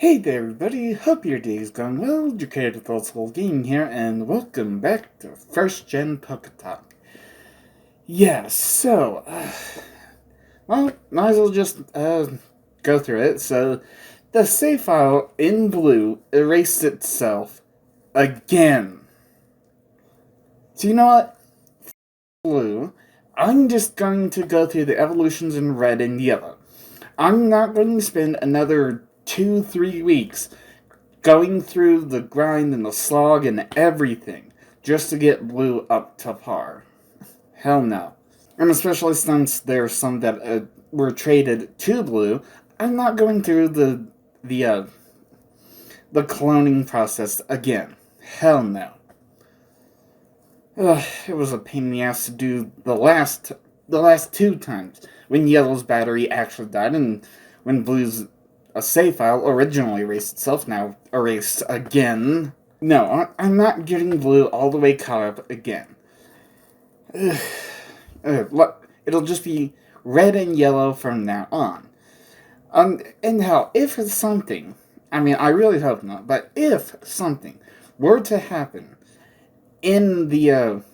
Hey there, everybody. Hope your day is going well. Your creative old school gaming here, and welcome back to First Gen PokeTalk. Well, might as well just go through it. So, the save file in blue erased itself again. So you know what? Blue. I'm just going to go through the evolutions in red and yellow. I'm not going to spend another 2-3 weeks going through the grind and the slog and everything just to get blue up to par. Hell no. And especially since there's some that were traded to blue, I'm not going through the uh, the cloning process again. Hell no. It was a pain in the ass to do the last two times when yellow's battery actually died and when blue's a save file originally erased itself, now erased again. No, I'm not getting blue all the way caught up again. It'll just be red and yellow from now on. And hell, if something, I mean, I really hope not, but if something were to happen in the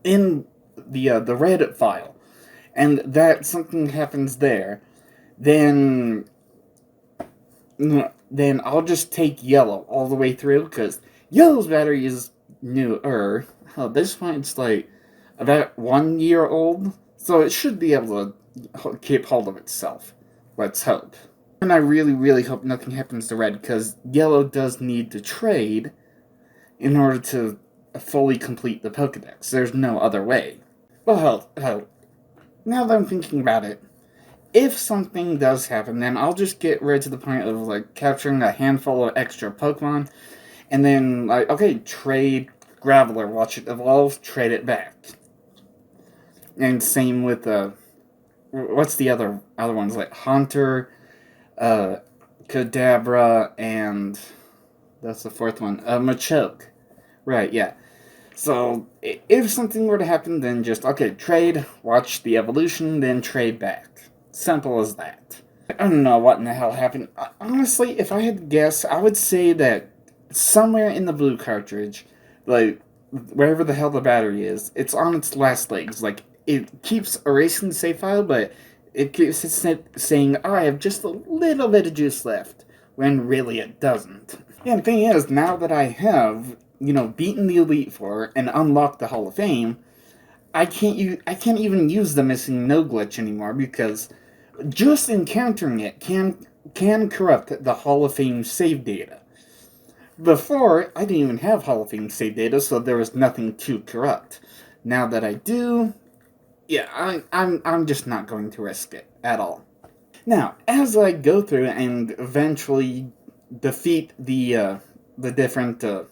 Reddit file, and that something happens there, then I'll just take yellow all the way through because yellow's battery is newer. Oh, this point it's like about 1 year old, so it should be able to keep hold of itself. Let's hope. And I really, really hope nothing happens to red because yellow does need to trade in order to fully complete the Pokedex. There's no other way. Well, hell, now that I'm thinking about it, if something does happen, then I'll just get right to the point of like capturing a handful of extra Pokemon, and then like okay, trade Graveler, watch it evolve, trade it back. And same with what's the other ones like Haunter, uh, Kadabra, and that's the fourth one, Machoke. Right, yeah. So if something were to happen, then just okay, trade, watch the evolution, then trade back. Simple as that. I don't know what in the hell happened. Honestly, if I had to guess, I would say that somewhere in the blue cartridge, like wherever the hell the battery is, it's on its last legs. Like it keeps erasing the save file, but it keeps saying, "Oh, I have just a little bit of juice left," when really it doesn't. Yeah, the thing is, now that I have beaten the Elite Four and unlocked the Hall of Fame, I can't even use the missing no glitch anymore because just encountering it can corrupt the Hall of Fame save data. Before, I didn't even have Hall of Fame save data, so there was nothing to corrupt. Now that I do, yeah, I'm just not going to risk it at all. Now, as I go through and eventually defeat the different the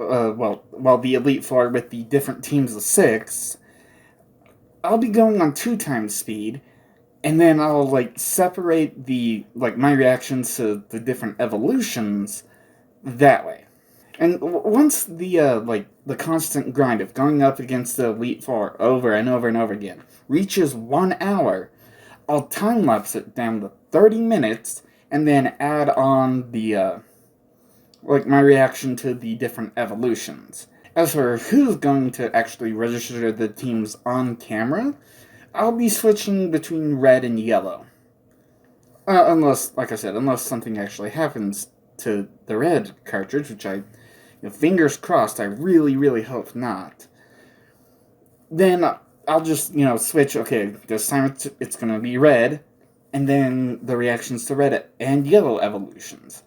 Elite Four with the different teams of six, I'll be going on 2 times speed, and then I'll like separate my reactions to the different evolutions that way. And once the constant grind of going up against the Elite Four over and over and over again reaches 1 hour, I'll time lapse it down to 30 minutes and then add on the my reaction to the different evolutions. As for who's going to actually register the teams on camera, I'll be switching between red and yellow. Unless, like I said, unless something actually happens to the red cartridge, which fingers crossed, I really, really hope not. Then I'll just, switch, okay, this time it's going to be red, and then the reactions to red and yellow evolutions.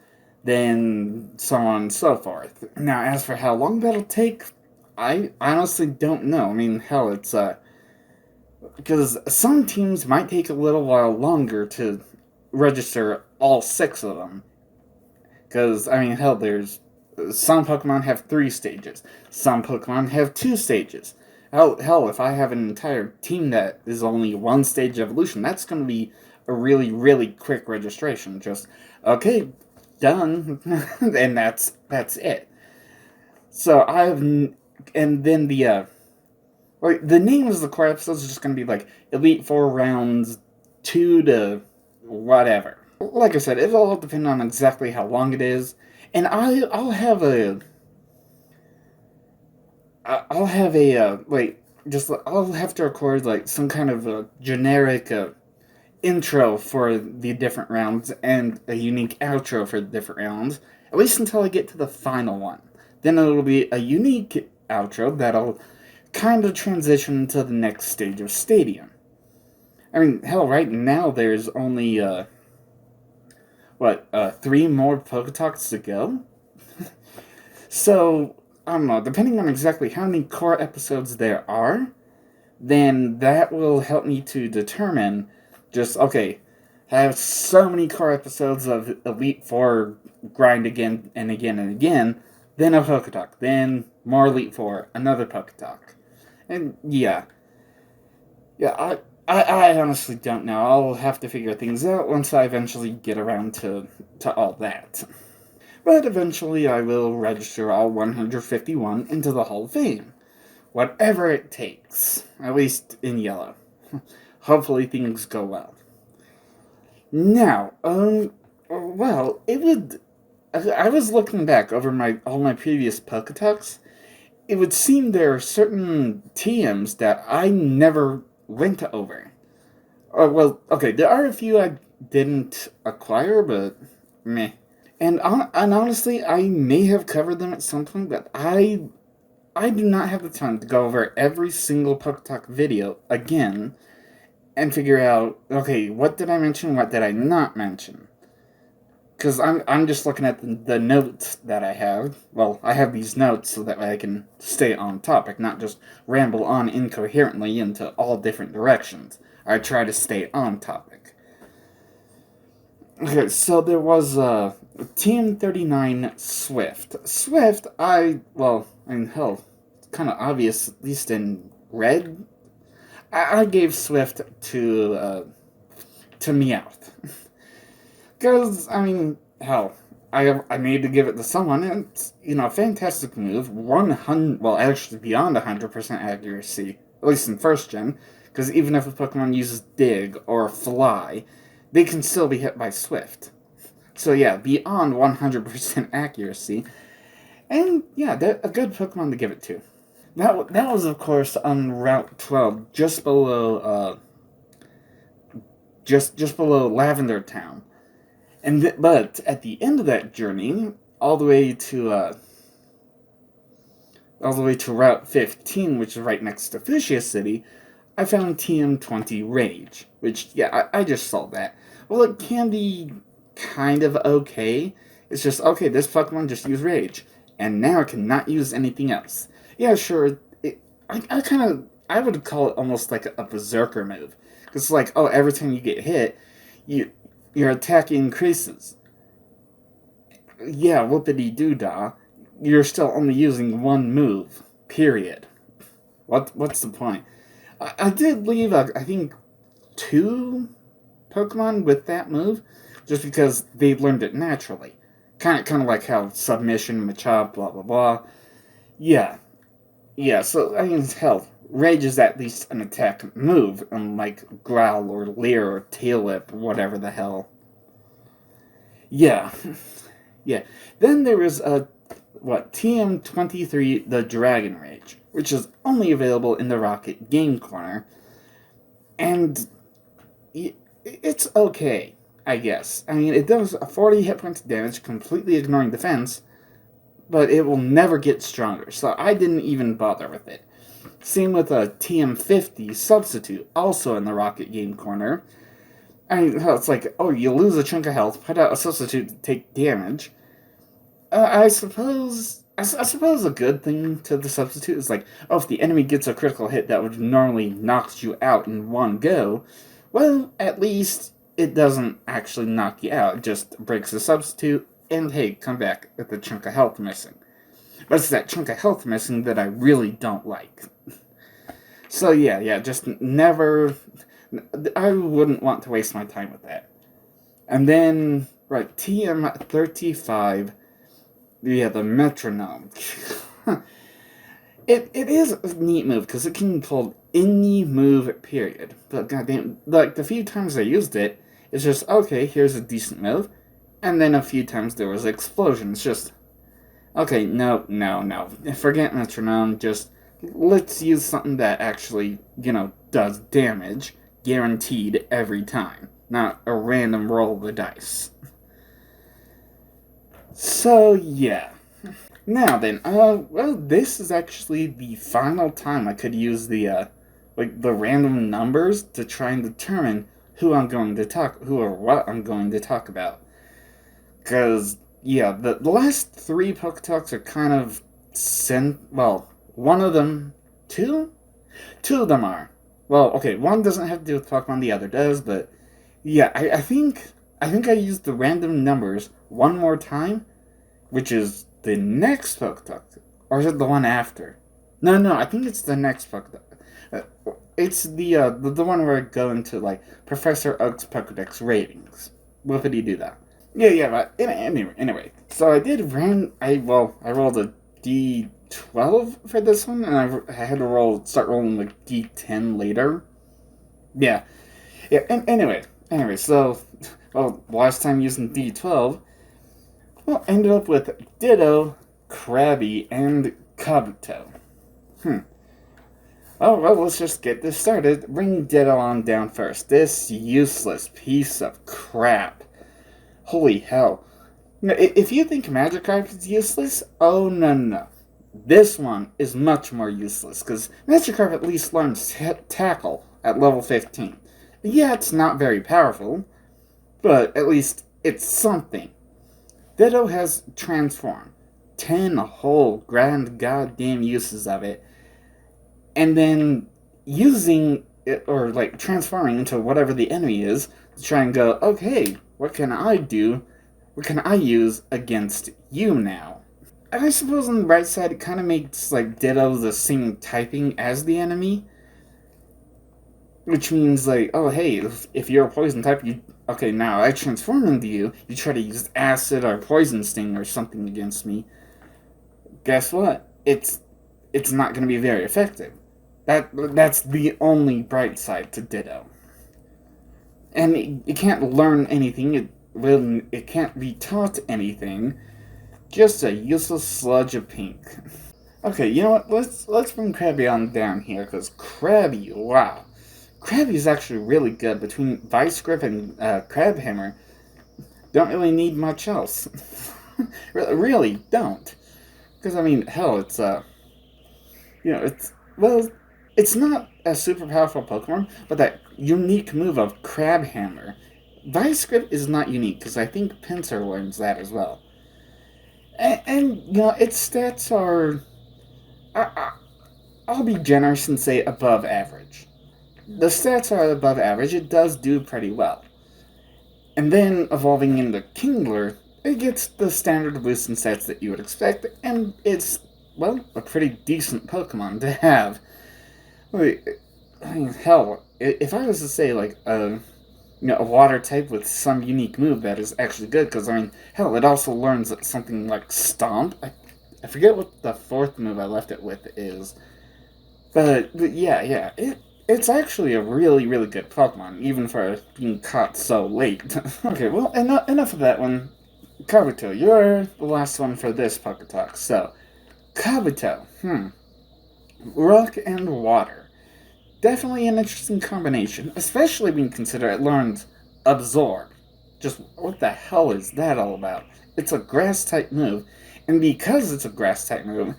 Then so on and so forth. Now, as for how long that'll take, I honestly don't know. I mean, hell, it's, because some teams might take a little while longer to register all 6 of them. Because, I mean, hell, there's some Pokemon have 3 stages, some Pokemon have 2 stages. Hell, if I have an entire team that is only 1 stage evolution, that's going to be a really, really quick registration. Just, okay, done, and that's it. So and then the names of the core episodes are just going to be like Elite Four rounds 2 to whatever. Like I said, it'll all depend on exactly how long it is, and I'll have a I'll have a just I'll have to record like some kind of a generic intro for the different rounds and a unique outro for the different rounds, at least until I get to the final one. Then it'll be a unique outro that'll kind of transition to the next stage of Stadium. I mean, hell, right now there's only three more PokeTalks to go. So I don't know. Depending on exactly how many core episodes there are, then that will help me to determine just okay. I have so many core episodes of Elite Four grind again and again and again. Then a PokeTalk. Then more Elite Four. Another PokeTalk. And I honestly don't know. I'll have to figure things out once I eventually get around to all that. But eventually I will register all 151 into the Hall of Fame. Whatever it takes. At least in yellow. Hopefully things go well. Now, well, it would... I was looking back over all my previous PokeTalks. It would seem there are certain TMs that I never went over. Well, okay, there are a few I didn't acquire, but meh. And honestly, I may have covered them at some point, but I do not have the time to go over every single PokeTalk video again and figure out, okay, what did I mention, what did I not mention? Because I'm just looking at the notes that I have. Well, I have these notes so that way I can stay on topic, not just ramble on incoherently into all different directions. I try to stay on topic. Okay, so there was Team 39 Swift. Swift, hell, it's kind of obvious, at least in red. I gave Swift to Meowth. Because, I mean, hell, I need to give it to someone. It's, a fantastic move. 100, well, actually beyond 100% accuracy, at least in First Gen. Because even if a Pokemon uses Dig or Fly, they can still be hit by Swift. So yeah, beyond 100% accuracy. And yeah, a good Pokemon to give it to. That was, of course, on Route 12, just below, just below Lavender Town. But at the end of that journey, all the way to Route 15, which is right next to Fuchsia City, I found TM20 Rage, which, yeah, I just saw that. Well, it can be kind of okay. It's just, okay, this Pokemon just used Rage, and now it cannot use anything else. Yeah, sure, I would call it almost like a Berserker move. Because it's like, oh, every time you get hit, your attack increases. Yeah, whoopity-doo-dah. You're still only using one move. Period. What's the point? I did leave, I think, 2 Pokemon with that move, just because they learned it naturally. Kind of like how Submission, Machop, blah, blah, blah. Yeah. Yeah, so, I mean, hell, Rage is at least an attack move, unlike Growl or Leer or Tail Whip, whatever the hell. Yeah. Yeah. Then there is TM23, the Dragon Rage, which is only available in the Rocket Game Corner. And it's okay, I guess. I mean, it does 40 hit points of damage, completely ignoring defense, but it will never get stronger, so I didn't even bother with it. Same with a TM50 Substitute, also in the Rocket Game Corner. I mean, it's like, oh, you lose a chunk of health, put out a Substitute to take damage. I suppose a good thing to the Substitute is like, oh, if the enemy gets a critical hit that would normally knock you out in one go, well, at least it doesn't actually knock you out. It just breaks the Substitute, and hey, come back with a chunk of health missing. But it's that chunk of health missing that I really don't like. So yeah, just never... I wouldn't want to waste my time with that. And then, right, TM35... Yeah, the metronome. It is a neat move, because it can pull any move, period. But goddamn, like, the few times I used it, It's just, okay, here's a decent move. And then a few times there was explosions. Just, okay, no. Forget metronome. Just, let's use something that actually, does damage. Guaranteed every time. Not a random roll of the dice. So, yeah. Now then, well, this is actually the final time I could use the random numbers to try and determine who or what I'm going to talk about. Because, yeah, the last three PokeTalks are kind of one of them, two? Two of them are. Well, okay, one doesn't have to do with Pokemon, the other does, but yeah, I think I used the random numbers one more time, which is the next PokeTalk. Or is it the one after? No, I think it's the next PokeTalk. It's the one where I go into, Professor Oak's Pokedex ratings. Whoopity do that. Yeah, but anyway. So I did I rolled a D12 for this one, and I had to start rolling like D10 later. Yeah, and anyway, so, last time using D12, ended up with Ditto, Krabby, and Kabuto. Oh, well, let's just get this started. Bring Ditto on down first. This useless piece of crap. Holy hell. If you think Magikarp is useless, oh, no. This one is much more useless, because Magikarp at least learns Tackle at level 15. Yeah, it's not very powerful, but at least it's something. Ditto has Transform. 10 whole grand goddamn uses of it. And then using it, or transforming into whatever the enemy is, to try and go, okay, what can I do? What can I use against you now? And I suppose on the right side, it kind of makes, Ditto the same typing as the enemy. Which means, oh, hey, if you're a poison type, now I transform into you, you try to use acid or poison sting or something against me. Guess what? It's not going to be very effective. That's the only bright side to Ditto. And it can't learn anything, it can't be taught anything, just a useless sludge of pink. Okay, you know what, let's bring Krabby on down here, because Krabby, wow. Krabby is actually really good. Between Vice Grip and Crab Hammer, don't really need much else. Really don't. Because, hell, it's it's not a super powerful Pokemon, but that unique move of Crab Hammer. Vice Grip is not unique, because I think Pinsir learns that as well. And its stats are... I'll be generous and say above average. The stats are above average, it does do pretty well. And then, evolving into Kingler, it gets the standard boost and stats that you would expect, and it's, a pretty decent Pokemon to have. Hell, if I was to say, a water type with some unique move that is actually good, because, hell, it also learns something like Stomp. I forget what the fourth move I left it with is. But yeah, it's actually a really, really good Pokemon, even for being caught so late. Okay, well, enough of that one. Kabuto, you're the last one for this PokeTalk. So, Kabuto, Rock and Water. Definitely an interesting combination, especially when you consider it learns Absorb. Just, what the hell is that all about? It's a Grass-type move, and because it's a Grass-type move,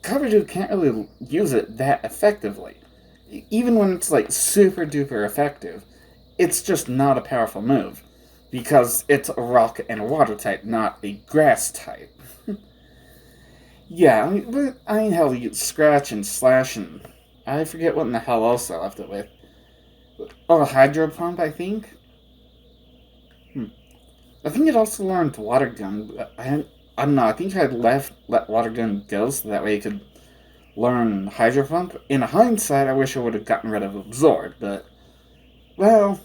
Kabuto can't really use it that effectively. Even when it's, super duper effective, it's just not a powerful move. Because it's a Rock and Water type, not a Grass type. Yeah, hell, you Scratch and Slash and... I forget what in the hell else I left it with. Oh, Hydro Pump, I think? I think it also learned Water Gun. I don't know, I think I'd let Water Gun go so that way it could learn Hydro Pump. In hindsight, I wish I would have gotten rid of Absorb, but... Well...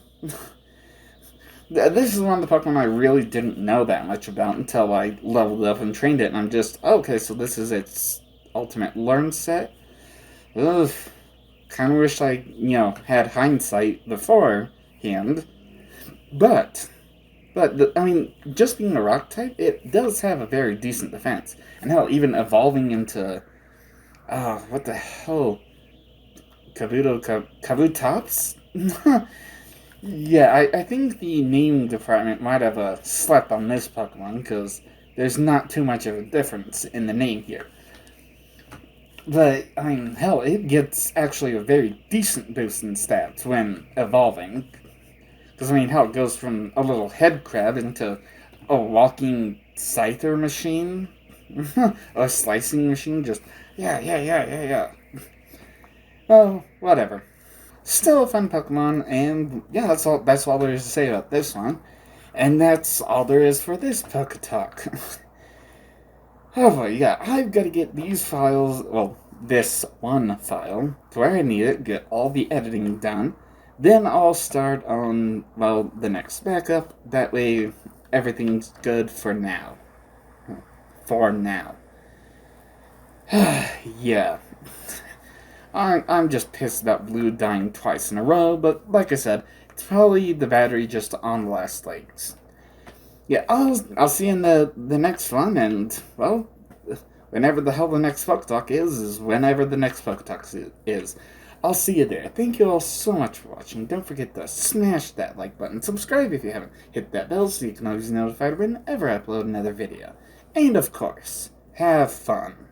This is one of the Pokemon I really didn't know that much about until I leveled up and trained it, and I'm just, okay, so this is its ultimate learn set? Ugh. Kind of wish I, had hindsight beforehand. But, I mean, just being a rock type, it does have a very decent defense. And hell, even evolving into, what the hell? Kabutops? Yeah, I think the naming department might have slept on this Pokemon, because there's not too much of a difference in the name here. But, I mean, hell, it gets actually a very decent boost in stats when evolving. Because, I mean, how it goes from a little head crab into a walking scyther machine, a slicing machine, just, yeah. Oh, whatever. Still a fun Pokemon, and yeah, that's all there is to say about this one. And that's all there is for this PokeTalk. However, yeah, I've got to get these files, well, this one file, to where I need it, get all the editing done. Then I'll start on, well, the next backup. That way, everything's good for now. For now. Yeah. I'm just pissed about Blue dying twice in a row, but like I said, it's probably the battery just on the last legs. Yeah, I'll see you in the next one, and well, whenever the hell the next PokeTalk is whenever the next PokeTalk is. I'll see you there. Thank you all so much for watching. Don't forget to smash that like button, subscribe if you haven't, hit that bell so you can always be notified whenever I upload another video. And of course, have fun.